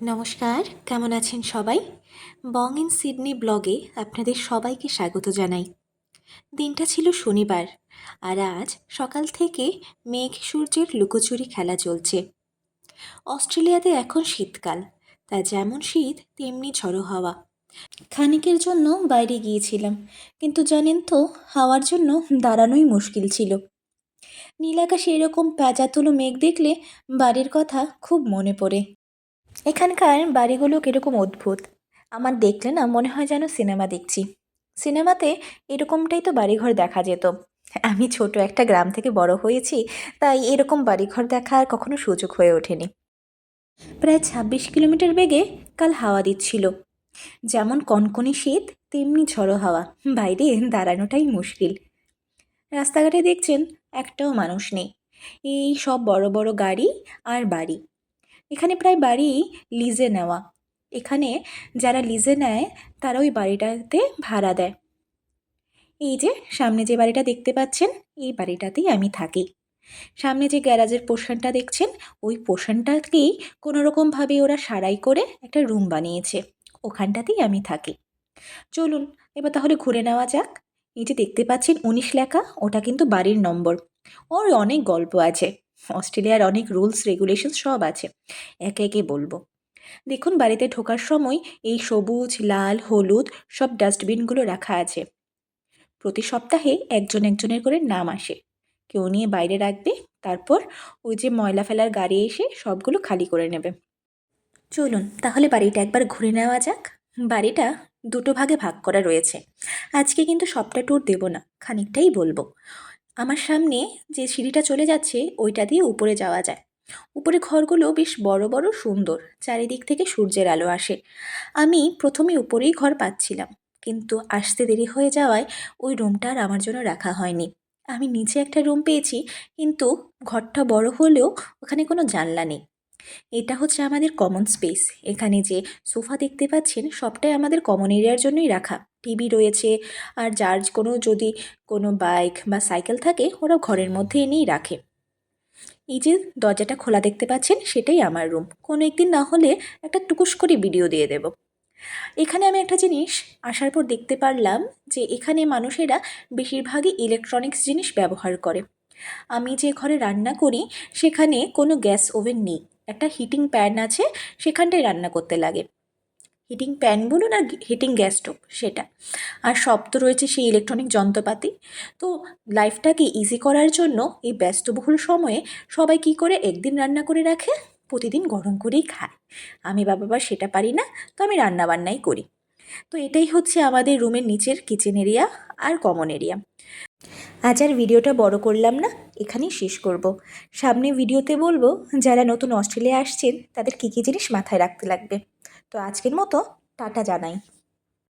নমস্কার, কেমন আছেন সবাই? বং ইন সিডনি ব্লগে আপনাদের সবাইকে স্বাগত জানাই। দিনটা ছিল শনিবার, আর আজ সকাল থেকে মেঘ সূর্যের লুকোচুরি খেলা চলছে। অস্ট্রেলিয়াতে এখন শীতকাল, তা যেমন শীত তেমনি ঝড়ো হাওয়া। খানিকের জন্য বাইরে গিয়েছিলাম, কিন্তু জানেন তো, হাওয়ার জন্য দাঁড়ানোই মুশকিল ছিল। নীল আকাশে এরকম প্যাঁচাতুলো মেঘ দেখলে বাড়ির কথা খুব মনে পড়ে। এখানকার বাড়িগুলো কীরকম অদ্ভুত, আমার দেখলে না মনে হয় যেন সিনেমা দেখছি। সিনেমাতে এরকমটাই তো বাড়িঘর দেখা যেত। আমি ছোট একটা গ্রাম থেকে বড় হয়েছি, তাই এরকম বাড়িঘর দেখা আর কখনো সুযোগ হয়ে ওঠেনি। প্রায় 26 কিলোমিটার বেগে কাল হাওয়া দিচ্ছিল। যেমন কনকনে শীত তেমনি ঝড়ো হাওয়া, বাইরে দাঁড়ানোটাই মুশকিল। রাস্তাঘাটে দেখছেন একটাও মানুষ নেই, এই সব বড় বড় গাড়ি আর বাড়ি। এখানে প্রায় বাড়ি লিজে নেওয়া। এখানে যারা লিজে নেয় তারা ওই বাড়িটাতে ভাড়া দেয়। এই যে সামনে যে বাড়িটা দেখতে পাচ্ছেন, এই বাড়িটাতেই আমি থাকি। সামনে যে গ্যারাজের পোর্শনটা দেখছেন, ওই পোর্শনটাকেই কোনোরকমভাবে ওরা সারাই করে একটা রুম বানিয়েছে, ওখানটাতেই আমি থাকি। চলুন এবার তাহলে ঘুরে নেওয়া যাক। এই যে দেখতে পাচ্ছেন 19 লেখা, ওটা কিন্তু বাড়ির নম্বর। ওর অনেক গল্প আছে, অস্ট্রেলিয়ার অনেক রুলস রেগুলেশন সব আছে, একে একে বলবো। দেখুন, বাড়িতে ঢোকার সময় এই সবুজ, লাল, হলুদ সব ডাস্টবিনগুলো রাখা আছে। প্রতি সপ্তাহে একজন একজনের করে নাম আসে, কেউ নিয়ে বাইরে রাখবে, তারপর ওই যে ময়লা ফেলার গাড়ি এসে সবগুলো খালি করে নেবে। চলুন তাহলে বাড়িটা একবার ঘুরে নেওয়া যাক। বাড়িটা দুটো ভাগে ভাগ করা রয়েছে। আজকে কিন্তু সবটা ট্যুর দেবো না, খানিকটাই বলবো। আমার সামনে যে সিঁড়িটা চলে যাচ্ছে ওইটা দিয়ে উপরে যাওয়া যায়। উপরে ঘরগুলো বেশ বড় বড়, সুন্দর, চারিদিক থেকে সূর্যের আলো আসে। আমি প্রথমে উপরেই ঘর পাচ্ছিলাম, কিন্তু আসতে দেরি হয়ে যাওয়ায় ওই রুমটা আর আমার জন্য রাখা হয়নি। আমি নিচে একটা রুম পেয়েছি, কিন্তু ঘরটা বড় হলেও ওখানে কোনো জানলা নেই। এটা হচ্ছে আমাদের কমন স্পেস। এখানে যে সোফা দেখতে পাচ্ছেন সবটাই আমাদের কমন এরিয়ার জন্যই রাখা। টিভি রয়েছে, আর যার যদি কোনো বাইক বা সাইকেল থাকে ওরা ঘরের মধ্যে এনেই রাখে। এই যে দরজাটা খোলা দেখতে পাচ্ছেন, সেটাই আমার রুম। কোনো একদিন না হলে একটা টুকুস করে ভিডিও দিয়ে দেব। এখানে আমি একটা জিনিস আসার পর দেখতে পারলাম যে এখানে মানুষেরা বেশিরভাগই ইলেকট্রনিক্স জিনিস ব্যবহার করে। আমি যে ঘরে রান্না করি সেখানে কোনো গ্যাস ওভেন নেই, একটা হিটিং প্যান আছে, সেখানটায় রান্না করতে লাগে। হিটিং প্যান বলুন আর হিটিং গ্যাস স্টোভ, সেটা। আর সব তো রয়েছে সেই ইলেকট্রনিক যন্ত্রপাতি। তো লাইফটাকে ইজি করার জন্য এই ব্যস্তবহুল সময়ে সবাই কী করে একদিন রান্না করে রাখে, প্রতিদিন গরম করেই খায়। আমি বাবা সেটা পারি না, তো আমি রান্নাবান্নাই করি। তো এটাই হচ্ছে আমাদের রুমের নিচের কিচেন এরিয়া আর কমন এরিয়া। আজ আর ভিডিওটা বড় করলাম না, এখানেই শেষ করব। সামনে ভিডিওতে বলবো যারা নতুন অস্ট্রেলিয়া আসছেন তাদের কী কী জিনিস মাথায় রাখতে লাগবে। তো আজকের মতো টাটা জানাই।